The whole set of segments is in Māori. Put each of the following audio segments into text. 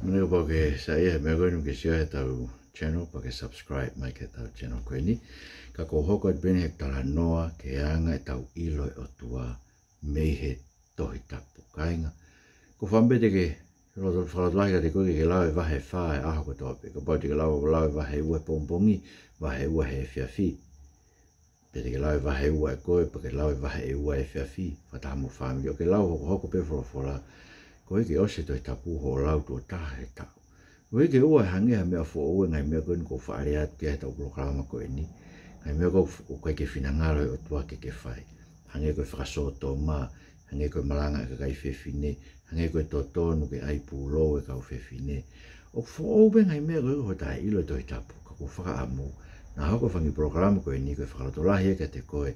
Mene ko ke saya me ko ke share tau channel pa ke subscribe mai ke tau channel ko ni ka ko hoko bene tala noa ke anga tau ilo o tua meihe tohi tapu kainga ko fambe de ke lo fala lai de ko ke la va he fa a ko to pe ko pa de la va he we pompongi va he fiafi pe de la va he we ko pa ke la va he we fiafi fa ta mo fam yo ke la hoko pe fola ko ke o se to tapu ho lau to ta he ta ko ke o hange ha me fo o ngai me ko ko fa ria ke ta programa ko ni ngai me ko ke finangalo o tua ke fai hange ko fa so to ma hange ko malanga ke kai fe fine hange ko to no ke ai pulo e ka fe fine o fo o ben ngai me ko ta ilo to tapu ko fa amo na ho ko fa ni programa ko ni ko fa to la he ke te ko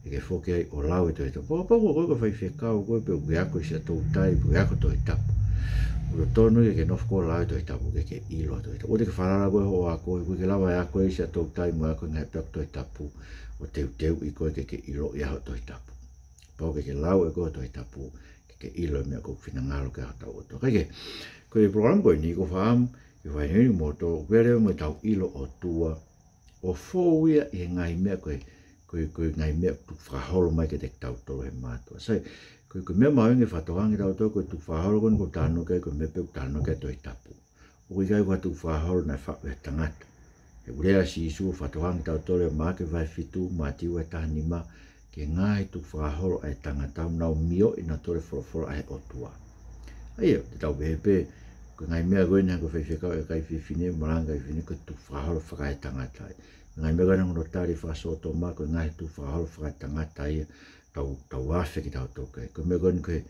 ke foke o lau e to po ko fai fe ka ko pe o ko se to tai po ko to tapu o tono ke no ko lau to tapu ke ilo to o te fa la ko o ko ke lava ya ko se to tai mo ko ngai to tapu o te i ko ke ilo ya to tapu po ke lau e ko to tapu ke ilo me ko fina ngalo ke ta o to ke ko e program ko ni ko fam ke vai ni mo to vere mo tau ilo o tua o fo ia e ngai me ko ngai me tu fraholo mai ke te tau to he mato sai ko me mai nge fatoang tau to ko tu fraholo ko tano ke ko me pe tano ke to tapu o ga ko tu fraholo na fa ve tangata e ule si su fatoang tau to le ma ke vai fitu mati we tani ma ke ngai tu fraholo ai tangata na mio ina to le foro ai otua ai te tau be ko ngai me go ina ko fe ka kai fine malanga fine ko tu fraholo fa ai tangata ngai me gana no tari fa so to ma ko ngai tu fa hol fa tangata ia tau afe ki tau toke ko me gon ke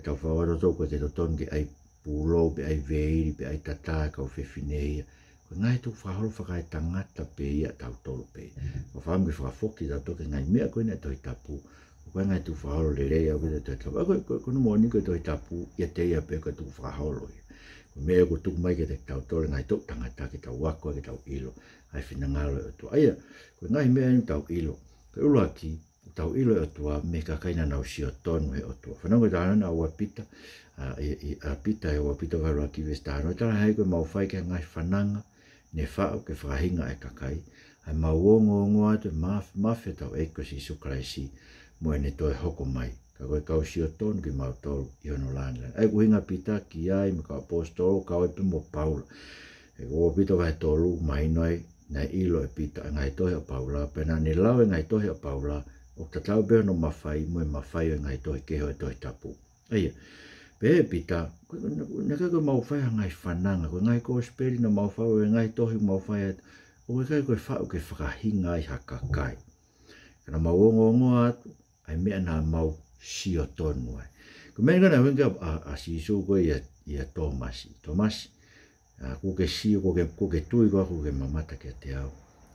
tau fa waro to ko te to ton ki ai pulo be ai veiri be ai tata ka o fe fineia ko ngai tu fa hol fa tangata pe ia tau tolo pe ko fa mi fa foki tau toke ngai me ko ina to tapu ko ngai tu fa hol le ia ko te tau ko no mo ni ko to tapu ia te ia pe ko tu fa hol me ko tu mai ke te tau tolo ngai to tangata ki tau wako ki tau ilo ai fina ngalo o tua ia ko ngai me ni tau ilo ko ulo aki tau ilo o tua me ka kaina na usio tonu he o tua whanau ko tāna na ua pita a pita e ua pita wharu aki vesta no tāna hei ko mau whai ke ngai whananga ne whao ke whahinga e kakai ai mau ongo atu mawhi tau eiko si sukraisi mo e ne toi hoko mai ka koe kau sio tonu ki mau tolu i hono lana ai kuhinga pita ki ai me ka apostolo kau e pe mo Paulu e ko pita vai tolu mai noi na ilo e pita ngai tohe o Paula pena ni lau e ngai tohe o Paula o tatau be no mafai mo e mafai e ngai tohe ke ho e tohe tapu ai pe pita na ka ko mau fai ngai fananga ko ngai ko speli no mau fai e ngai tohe mau fai o kai ko fa o ke whakahinga i hakakai kana mau ngo atu ai me na mau sio tonu ai ko me ngana wenga a si so ko ia Tomasi ko ke si ko ke tui ko ke mamata ke te au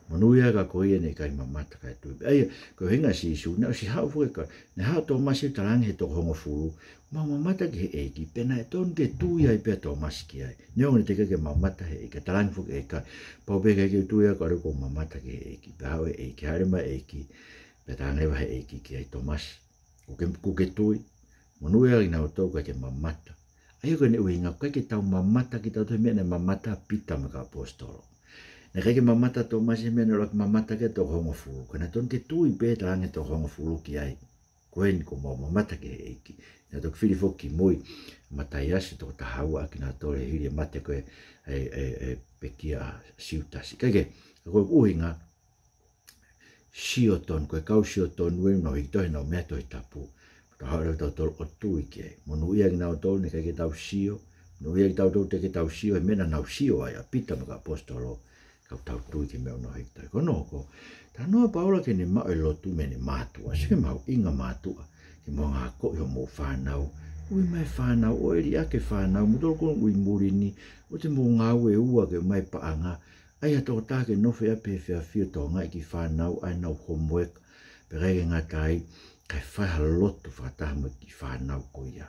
manuia ka ko ia nei kai mamata ka tui ai ko hinga si su na si hau fu ka na ha Tomasi talang he to hongo fulu mamata ke e ki pena ton ke tui ai pe Tomasi ki ai ne on te ke mamata he ke talang fu e ka pa be ke tui ka ko mamata ke e ki pa e ki hare ma e ki pe tanga va e ki ai Tomasi ko ke tui manuia ina to ka ke mamata ai ko ne uinga ko ke tau mamata ki tau me ne mamata pita ma ka apostolo ne ke mamata Tomasi me no mamata ke to hongo fu ko na ton ke tu i be tanga to hongo fu ki ai ko en ko mamata ke ki na to fili fo ki moi mataias to ta hawa ki na to le hiri mate ko pekia siutasi ke ko uinga sioton ko kau sioton we no hito no me to tapu hara tau tol o tui ke monu ia ngau tol ne ke tau sio no ia tau tol te ke tau sio e mena nau sio ai a pita ma apostolo ka tau tui ke me no hita ko no ko ta no Paula ke ne ma e lotu me ne Matu'a se mau inga Matu'a ke mo nga ko yo mo whanau ui mai whanau o eri ake whanau mo tol ko ui murini o te mo ngā ue ua ke mai paanga ai ato ta ke no fe ape fe afio to ngai ki whanau ai nau homework pe rege ngatai kai whai lotu whatamu ki whanau ko ia.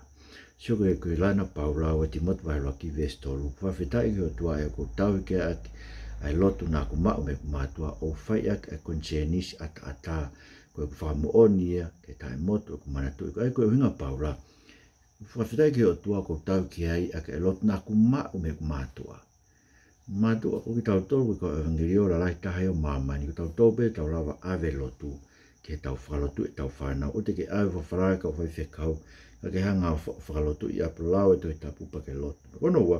Sio koe lana Paula o ti motu vai roki vestolu. Whawhetai ki o tua e ko tau ke ai lotu nā ku mau me Matu'a o whai ak e konsenis ata koe ku whamu onia ke tai motu o ku manatu. Ai koe hinga Paula Whawhitai ki Otua ko tau ki ai a ke lot na ku ma'u me ku Matu'a. Matu'a ko ki tau tolu ko evangelio la lai tahai o mamani ko tau tope tau lava ave lotu ke tau whalotu e tau whanau. O te ke ave whawharai ka whai whekau ka ke hanga whalotu i apulau e toi tapu pa ke lotu. Kono ua,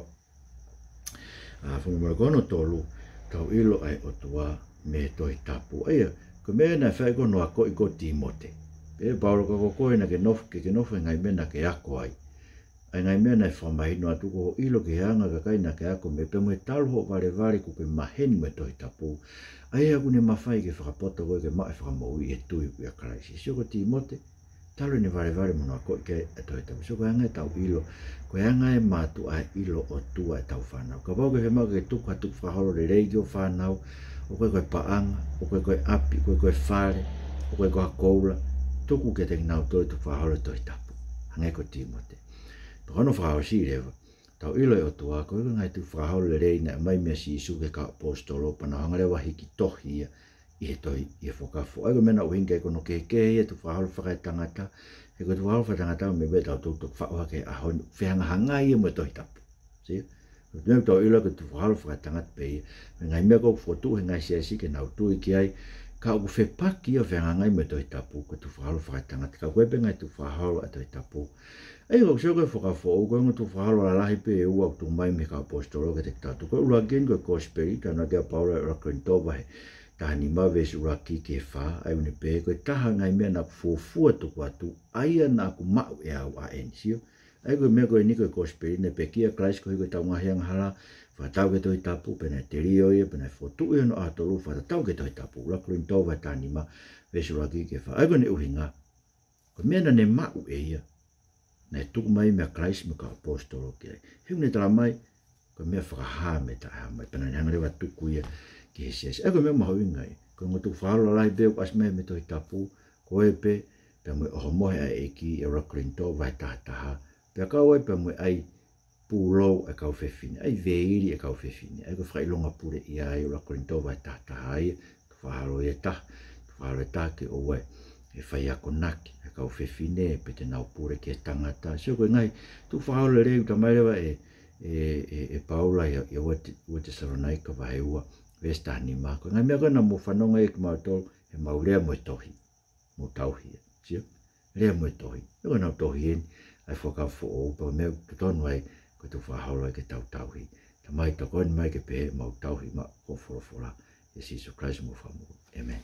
whamimara kono tolu tau ilo ai Otua me toi tapu. Aia, ko mea na whai kono a ko i ko Timote. E Paulo ka kokoe na ke nofu ngai mena ke ako ai. Ai ngai mena e whamahino atu ko ilo ke hanga ka kai na ke ako me pe moe talu ho vare ku ke maheni me toi tapu. Ai aku ne mawhai ke whakapoto koe ke mai whakamoui e tui ku ia karaisi. Sio ko Timote, talu ne vare mono ako ke e toi tapu. Sio ko hanga e tau ilo, ko hanga e Matu'a e ilo Otua e tau whanau. Ka pau ke whemau ke tuku hatu whaholo le reigi o whanau, o koe paanga, o koe api, koe whare, o koe hakoula, tuku ke te nau toi tu whaholo toi tapu. Hangai ko Timote. Pakono whahao si rewa. Tau ilo e Otua, koe ngai tu whaholo le reina mai mea si isu ke ka apostolo, pana hangarewa hiki tohi ia i he toi i he whakafo. Aigo mena uhinga e kono ke ia tu whaholo whakai tangata, e koe tu whaholo whakai tangata me be tau tuk whaoha ke ahon, whihanga hangai ia mo toi tapu. Sia? Neu tau ilo ke tu whaholo whakai tangata pe ia, ngai mea kou whotu he ngai siasi ke nau tui ki ai, ka uku whepaki o whenga ngai me toi tapu, ko tu whaholo whakai tangata, ka koe pe ngai tu whaholo a toi tapu. Ei ngau sio koe whakafo, koe ngai tu whaholo la lahi pe e ua tu mai me ka apostolo ke te tatu. Koe ula gen koe kosperi, tana kia Paula e rako in toba he, taha ni mawes ura ki ke wha, ai une pe, koe taha ngai mea na fuafua tuku atu, aia na aku mau e au a ensio. Ai koe mea koe ni koe kosperi, ne pe kia Christ koe koe tau ngahi hala, whatau ke toi tapu, pena te rio ia, pena whotu ia no atolu, whatau ke toi tapu, rako in toba tani ma, ves ura ki ke wha. Ai koe ne uhinga, koe mea na ne mau e ia, na e tuku mai mea Christ me ka apostolo ki ai. Hiu ne tala mai, koe mea whakaha me taha mai, pena ni hangarewa tuku ia ki he siasi. Ai koe mea mahu ingai, koe ngotu whahalo lai beo as mea me toi tapu, koe pe, pia moe oho mohe ai eki e rakrinto vai taha, pia kau ai pia moe ai pūlou e kau whewhine, ai veiri e kau whewhine, ai koe whailonga pure i ai e rakrinto vai taha ai, whahalo e taha ke oe, e whai ako naki, e kau whewhine, pe te nau pure ki e tangata. Sio koe ngai, tu whahalo reu ta mairewa e Paula i ua te Saronaika vai ua, vesta ni mako. Ngai mea koe na mo whanonga e ki mautol, e maurea mo e tohi, mo tauhi. Sio? Rea mo e tohi. E koe nau tohi eni, ai whakafo o upa, mea ke tonu ai, koe tu whahalo e ke tau tauhi. Ta mai ta koe ni mai ke pehe mau tauhi ma ko whorofora. E Sisu Christ mo whamu. Amen.